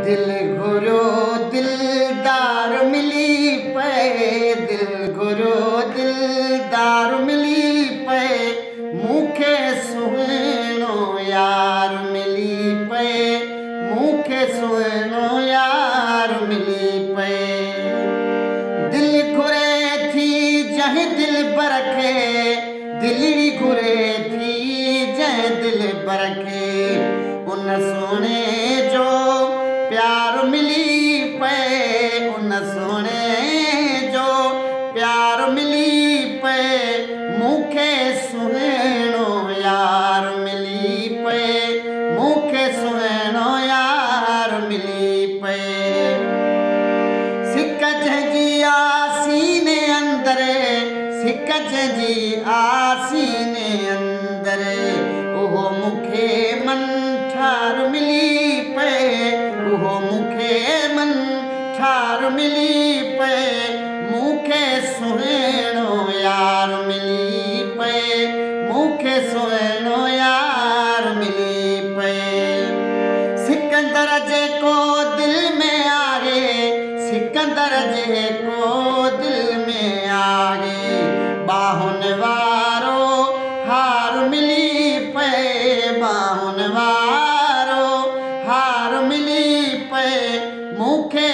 दिल घुरो दिलदार मिली पे, दिल घुरो दिलदार मिली पे, मूंखे सुहिणो यार मिली पे, मूंखे सुहिणो यार मिली पे। दिल घुरे थी जंहिं दिलबर खे, दिलड़ी घुरे थी जंहिं दिलबर खे, उन सोने जो प्यार मिली पे, उन सोने जो प्यार मिली पे, मूंखे सुहिणो यार मिली पे, मूंखे सुहिणो यार मिली पे। सिक जंहिंजी आसीने अंदर, सिक जंहिंजी आसीने अंदर, उहो मूंखे मन ठार मिली पे, उहो मूंखे मन ठार मिली पे, मूंखे सुहिणो यार मिली पे, मूंखे सुहिणो यार मिली पे। सिकंदर जेको दिल में आहे, सिकंदर जेको दिल में आहे, बाहुनि वारो हार मिली पे, बाहुनि वारो हार मिली पे, मूंखे